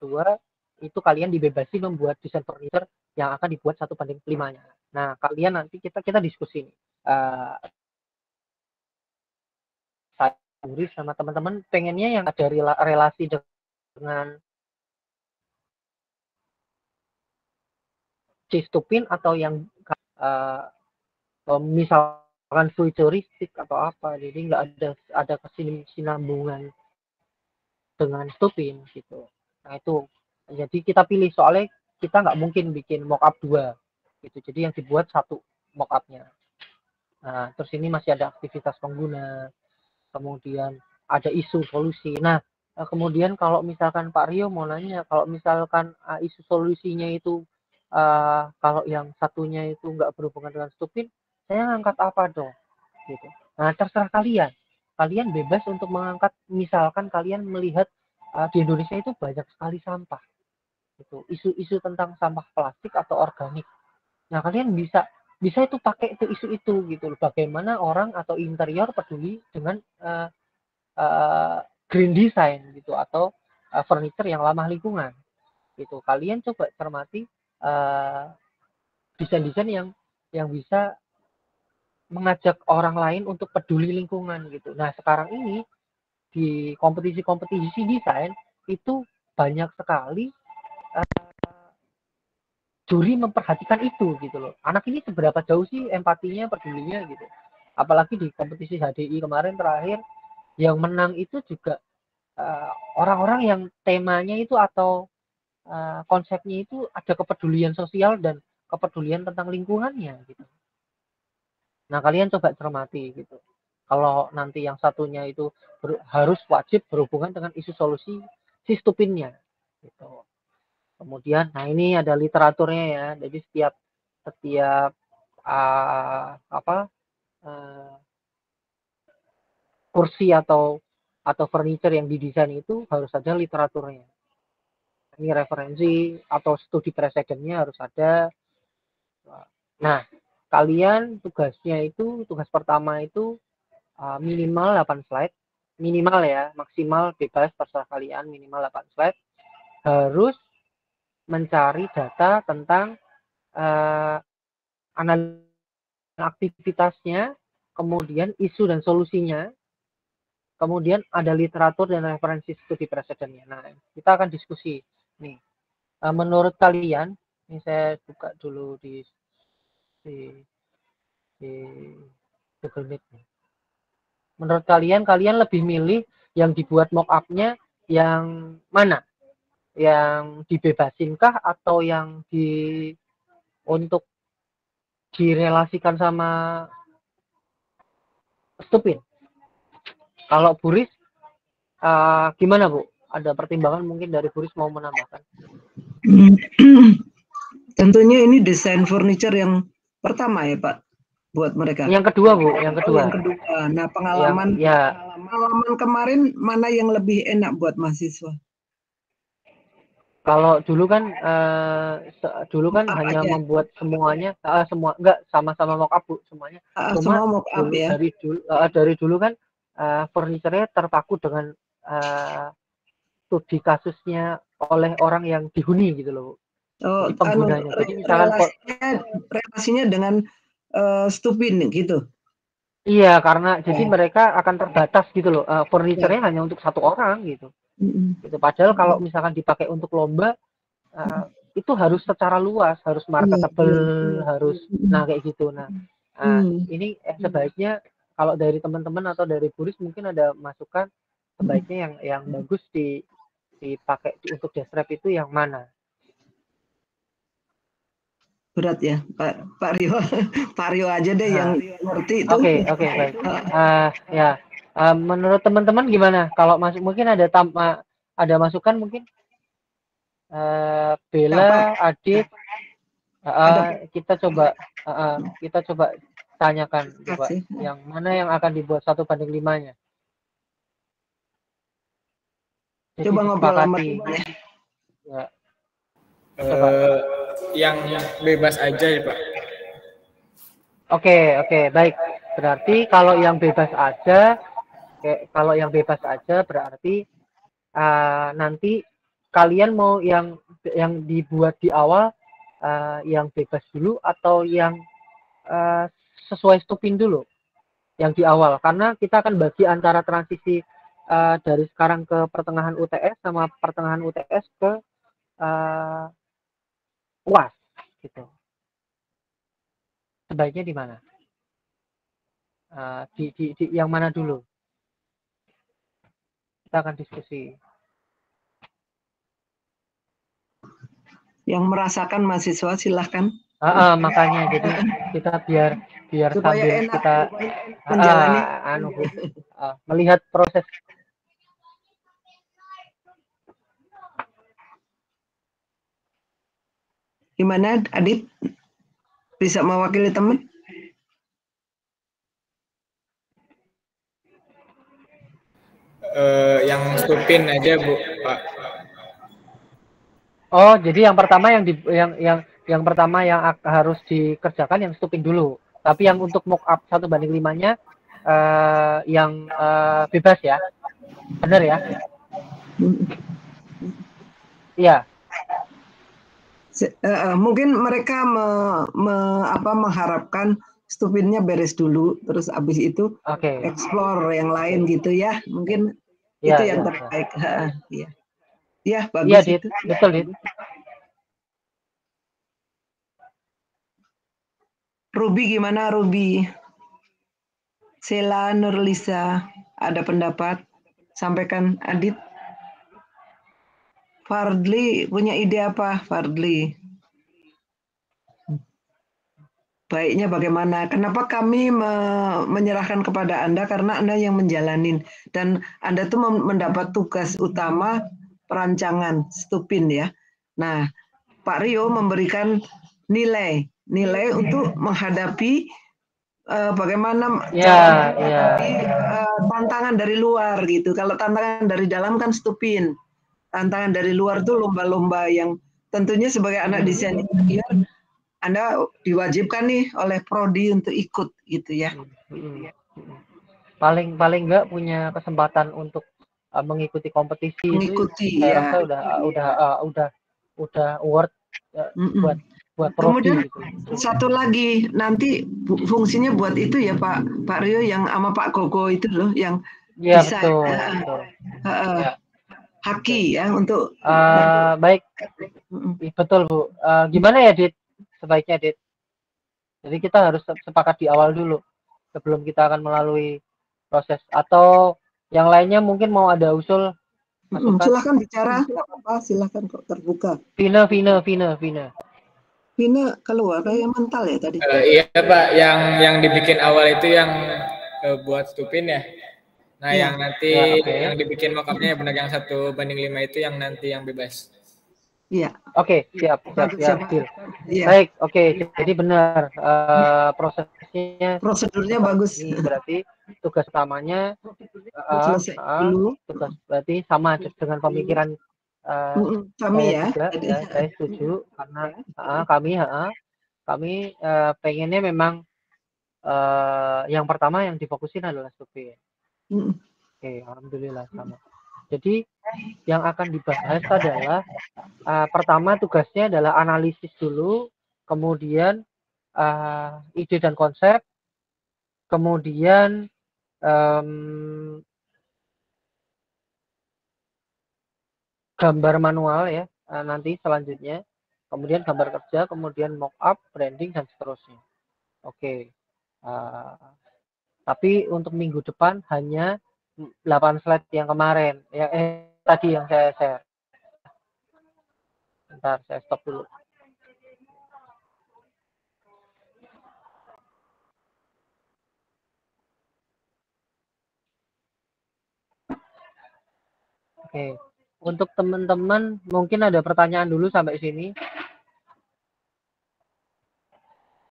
kedua itu kalian dibebasi membuat desain furniture yang akan dibuat 1:5-nya. Nah, kalian nanti kita diskusi nih. Saya sama teman-teman pengennya yang ada relasi dengan Cistupin atau yang misalkan futuristik atau apa, jadi nggak ada kesinambungan dengan Stupin gitu. Nah itu, jadi kita pilih soalnya kita nggak mungkin bikin mockup 2 gitu, jadi yang dibuat 1 mockupnya. Nah terus ini masih ada aktivitas pengguna, kemudian ada isu solusi. Nah kemudian kalau misalkan Pak Rio mau nanya, kalau misalkan isu solusinya itu kalau yang satunya itu nggak berhubungan dengan Stupin, saya ngangkat apa dong? Gitu. Nah terserah kalian. Kalian bebas untuk mengangkat, misalkan kalian melihat di Indonesia itu banyak sekali sampah. Gitu. Isu-isu tentang sampah plastik atau organik. Nah kalian bisa itu pakai itu isu itu gitu. Bagaimana orang atau interior peduli dengan green design gitu atau furniture yang ramah lingkungan gitu. Kalian coba cermati desain-desain yang bisa mengajak orang lain untuk peduli lingkungan gitu. Nah sekarang ini di kompetisi-kompetisi desain itu banyak sekali juri memperhatikan itu gitu loh. Anak ini seberapa jauh sih empatinya, pedulinya gitu. Apalagi di kompetisi HDI kemarin terakhir, yang menang itu juga orang-orang yang temanya itu atau konsepnya itu ada kepedulian sosial dan kepedulian tentang lingkungannya gitu. Nah kalian coba cermati gitu. Kalau nanti yang satunya itu harus wajib berhubungan dengan isu solusi si Stupinnya gitu. Kemudian, nah ini ada literaturnya ya. Jadi setiap kursi atau furniture yang didesain itu harus ada literaturnya. Ini referensi atau studi presidennya harus ada. Nah, kalian tugas pertama itu minimal 8 slide. Minimal ya, maksimal bebas terserah kalian, minimal 8 slide. Harus mencari data tentang analisis aktivitasnya, kemudian isu dan solusinya, kemudian ada literatur dan referensi studi presidennya. Nah, kita akan diskusi nih. Menurut kalian, ini saya buka dulu di Google Meet. Menurut kalian lebih milih yang dibuat mock-up-nya yang mana? Yang dibebasinkah atau yang untuk direlasikan sama Stupin? Kalau Buris, gimana Bu? Ada pertimbangan mungkin dari Buris mau menambahkan? Tentunya ini desain furniture yang pertama ya Pak, buat mereka. Yang kedua Bu, yang kedua. Yang kedua. Nah pengalaman kemarin mana yang lebih enak buat mahasiswa? Kalau dulu kan hanya aja membuat semuanya, enggak sama-sama mock-up Bu semuanya. Cuma mock-up ya. Dari dulu kan furniture-nya terpaku dengan studi kasusnya oleh orang yang dihuni gitu loh Bu. Jadi penggunanya. Jadi misalkan relasinya dengan Stupin gitu. Iya, karena jadi mereka akan terbatas gitu loh. Furniture-nya hanya untuk 1 orang gitu. Gitu. Padahal kalau misalkan dipakai untuk lomba itu harus secara luas, harus marketable, harus kayak gitu. Nah, ini sebaiknya kalau dari teman-teman atau dari Buris mungkin ada masukan, sebaiknya yang bagus dipakai untuk deskrip itu yang mana? Berat ya Pak Rio. Pak Rio aja deh yang ngerti itu. Oke, baik. Ya, menurut teman-teman gimana? Kalau mungkin ada masukan mungkin? Bella, Adit, kita coba tanyakan coba yang mana yang akan dibuat 1:5-nya. Jadi coba ngobrol sama ya. Yang bebas aja ya Pak. Oke, baik. Berarti kalau yang bebas aja berarti nanti kalian mau yang dibuat di awal yang bebas dulu atau yang sesuai stupin dulu yang di awal, karena kita akan bagi antara transisi dari sekarang ke pertengahan UTS sama pertengahan UTS ke UAS gitu. Sebaiknya di mana? Di yang mana dulu? Kita akan diskusi. Yang merasakan mahasiswa silahkan. Makanya jadi kita biar supaya sambil enak kita menjalani melihat proses. Gimana, Adit? Bisa mewakili teman? Yang stupin aja Bu, Pak. Oh, jadi yang pertama yang pertama yang harus dikerjakan yang stupin dulu. Tapi yang untuk mock up 1:5-nya yang bebas ya. Benar ya? Iya. Mungkin mereka mengharapkan stupidnya beres dulu, terus abis itu explore yang lain gitu ya. Mungkin itu yang terbaik. Iya. Ya, bagus Dit. itu. Betul, Dit. Ruby gimana, Ruby? Sela Nurlisa, ada pendapat? Sampaikan, Adit. Fardli punya ide apa, Fardli? Baiknya bagaimana? Kenapa kami menyerahkan kepada Anda? Karena Anda yang menjalanin. Dan Anda tuh mendapat tugas utama perancangan, stupin ya. Nah, Pak Rio memberikan nilai untuk menghadapi bagaimana cara menghadapi tantangan dari luar gitu. Kalau tantangan dari dalam kan stupin. Tantangan dari luar tuh lomba-lomba yang tentunya sebagai anak desain interior Anda diwajibkan nih oleh prodi untuk ikut gitu ya. Paling enggak punya kesempatan untuk mengikuti kompetisi mengikuti itu, saya ya. rasa udah worth buat prodi gitu. Satu lagi nanti fungsinya buat itu ya Pak Rio yang sama Pak Gogo itu loh yang bisa. Haki ya untuk baik. Betul Bu. Gimana ya Dit? Sebaiknya Dit. Jadi kita harus sepakat di awal dulu sebelum kita akan melalui proses, atau yang lainnya mungkin mau ada usul masukan. Silahkan bicara, nggak apa-apa, silahkan kok terbuka. Vina keluar kayak mental ya tadi. Iya Pak, yang dibikin awal itu yang buat stupin ya. Nah yang nanti yang dibikin mock-up-nya benar yang 1:5 itu yang nanti yang bebas. Iya. Oke, siap. Baik, jadi benar prosedurnya bagus. Ini berarti tugas utamanya selesai dulu. Tugas berarti sama dengan pemikiran kami ya. Saya setuju karena kami pengennya memang yang pertama yang difokusin adalah stupin. Alhamdulillah sama. Jadi yang akan dibahas adalah pertama tugasnya adalah analisis dulu, kemudian ide dan konsep, kemudian gambar manual ya nanti selanjutnya, kemudian gambar kerja, kemudian mock up, branding dan seterusnya. Tapi untuk minggu depan hanya 8 slide yang kemarin ya tadi yang saya share. Bentar, saya stop dulu. Untuk teman-teman mungkin ada pertanyaan dulu sampai sini.